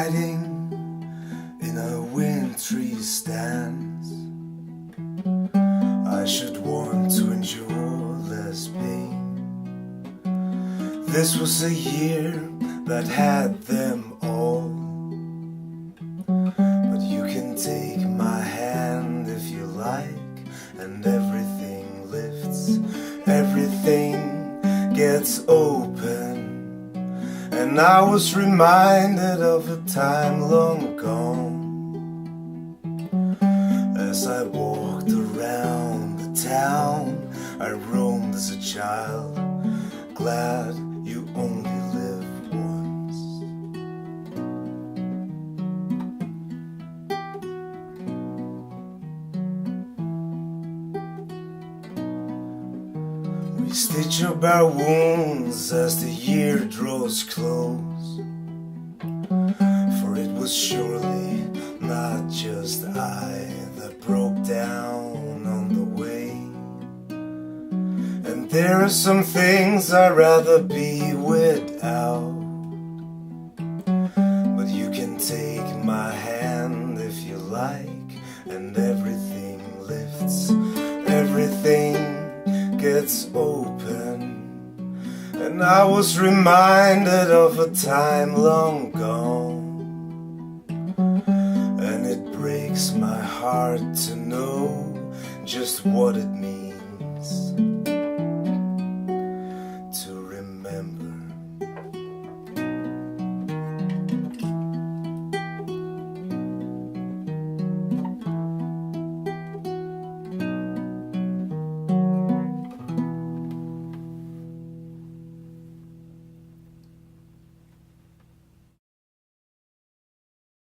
hiding in a wintry stance. I should want to endure less pain. This was a year that had them all. But you can take my hand if you like, and everything lifts, everything gets open. And I was reminded of a time long gone, as I walked around the town I roamed as a child, glad you only live once. We stitch up our wounds as the year draws close, for it was surely not just I that broke down on the way. And there are some things I'd rather be without. But you can take my hand if you like, and everything lifts, everything gets open. And I was reminded of a time long gone, and it breaks my heart to know just what it means